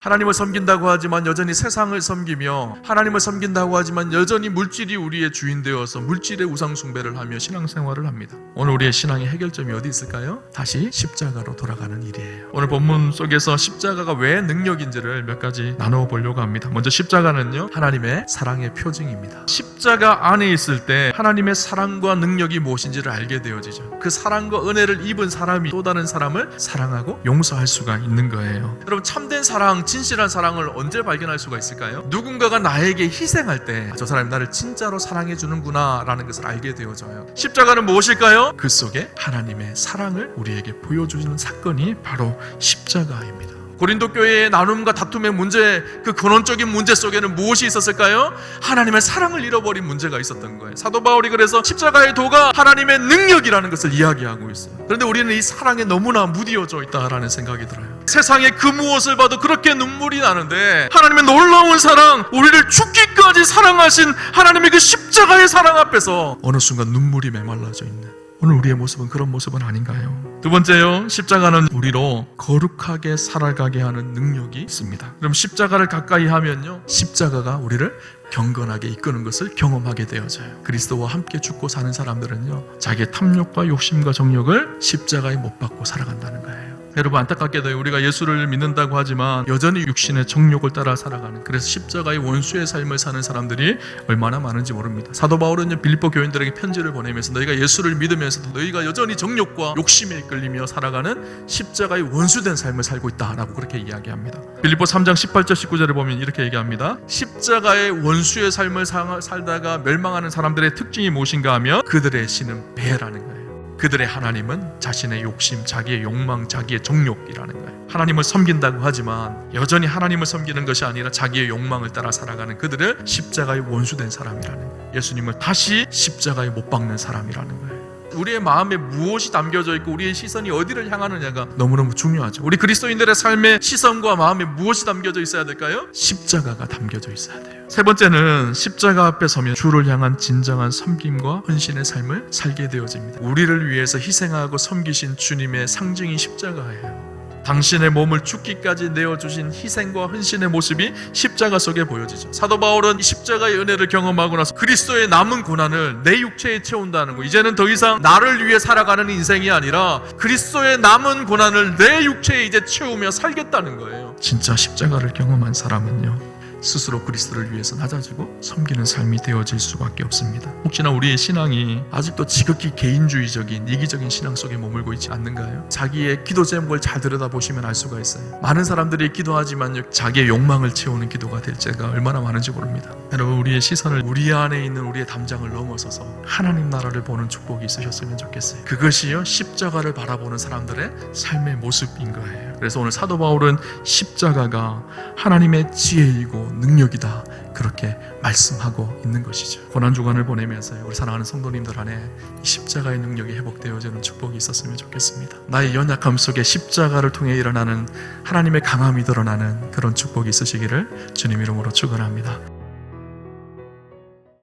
하나님을 섬긴다고 하지만 여전히 세상을 섬기며, 하나님을 섬긴다고 하지만 여전히 물질이 우리의 주인 되어서 물질의 우상 숭배를 하며 신앙생활을 합니다. 오늘 우리의 신앙의 해결점이 어디 있을까요? 다시 십자가로 돌아가는 일이에요. 오늘 본문 속에서 십자가가 왜 능력인지를 몇 가지 나누어 보려고 합니다. 먼저 십자가는요, 하나님의 사랑의 표징입니다. 십자가 안에 있을 때 하나님의 사랑과 능력이 무엇인지를 알게 되어지죠. 그 사랑과 은혜를 입은 사람이 또 다른 사람을 사랑하고 용서할 수가 있는 거예요. 여러분, 참된 사랑, 진실한 사랑을 언제 발견할 수가 있을까요? 누군가가 나에게 희생할 때 저 사람이 나를 진짜로 사랑해 주는구나 라는 것을 알게 되어져요. 십자가는 무엇일까요? 그 속에 하나님의 사랑을 우리에게 보여주는 사건이 바로 십자가입니다. 고린도 교회의 나눔과 다툼의 문제, 그 근원적인 문제 속에는 무엇이 있었을까요? 하나님의 사랑을 잃어버린 문제가 있었던 거예요. 사도 바울이 그래서 십자가의 도가 하나님의 능력이라는 것을 이야기하고 있어요. 그런데 우리는 이 사랑에 너무나 무디어져 있다라는 생각이 들어요. 세상의 그 무엇을 봐도 그렇게 눈물이 나는데 하나님의 놀라운 사랑, 우리를 죽기까지 사랑하신 하나님의 그 십자가의 사랑 앞에서 어느 순간 눈물이 메말라져 있는, 오늘 우리의 모습은 그런 모습은 아닌가요? 두 번째요, 십자가는 우리로 거룩하게 살아가게 하는 능력이 있습니다. 그럼 십자가를 가까이 하면요, 십자가가 우리를 경건하게 이끄는 것을 경험하게 되어져요. 그리스도와 함께 죽고 사는 사람들은요, 자기의 탐욕과 욕심과 정욕을 십자가에 못 박고 살아간다는 거예요. 여러분, 안타깝게도 우리가 예수를 믿는다고 하지만 여전히 육신의 정욕을 따라 살아가는, 그래서 십자가의 원수의 삶을 사는 사람들이 얼마나 많은지 모릅니다. 사도 바울은 빌립보 교인들에게 편지를 보내면서 너희가 예수를 믿으면서도 너희가 여전히 정욕과 욕심에 이끌리며 살아가는 십자가의 원수된 삶을 살고 있다라고 그렇게 이야기합니다. 빌립보 3장 18절 19절에 보면 이렇게 얘기합니다. 십자가의 원수의 삶을 살다가 멸망하는 사람들의 특징이 무엇인가 하면 그들의 신은 배라는 거예요. 그들의 하나님은 자신의 욕심, 자기의 욕망, 자기의 정욕이라는 거예요. 하나님을 섬긴다고 하지만 여전히 하나님을 섬기는 것이 아니라 자기의 욕망을 따라 살아가는 그들을 십자가의 원수된 사람이라는 거예요. 예수님을 다시 십자가에 못 박는 사람이라는 거예요. 우리의 마음에 무엇이 담겨져 있고 우리의 시선이 어디를 향하느냐가 너무너무 중요하죠. 우리 그리스도인들의 삶의 시선과 마음에 무엇이 담겨져 있어야 될까요? 십자가가 담겨져 있어야 돼요. 세 번째는 십자가 앞에 서면 주를 향한 진정한 섬김과 헌신의 삶을 살게 되어집니다. 우리를 위해서 희생하고 섬기신 주님의 상징이 십자가예요. 당신의 몸을 죽기까지 내어주신 희생과 헌신의 모습이 십자가 속에 보여지죠. 사도 바울은 십자가의 은혜를 경험하고 나서 그리스도의 남은 고난을 내 육체에 채운다는 거, 이제는 더 이상 나를 위해 살아가는 인생이 아니라 그리스도의 남은 고난을 내 육체에 이제 채우며 살겠다는 거예요. 진짜 십자가를 경험한 사람은요, 스스로 그리스도를 위해서 낮아지고 섬기는 삶이 되어질 수밖에 없습니다. 혹시나 우리의 신앙이 아직도 지극히 개인주의적인 이기적인 신앙 속에 머물고 있지 않는가요? 자기의 기도 제목을 잘 들여다보시면 알 수가 있어요. 많은 사람들이 기도하지만 자기의 욕망을 채우는 기도가 될 때가 얼마나 많은지 모릅니다. 여러분, 우리의 시선을 우리 안에 있는 우리의 담장을 넘어서서 하나님 나라를 보는 축복이 있으셨으면 좋겠어요. 그것이요, 십자가를 바라보는 사람들의 삶의 모습인 거예요. 그래서 오늘 사도 바울은 십자가가 하나님의 지혜이고 능력이다, 그렇게 말씀하고 있는 것이죠. 고난주간을 보내면서 우리 사랑하는 성도님들 안에 이 십자가의 능력이 회복되어지는 축복이 있었으면 좋겠습니다. 나의 연약함 속에 십자가를 통해 일어나는 하나님의 강함이 드러나는 그런 축복이 있으시기를 주님 이름으로 축원합니다.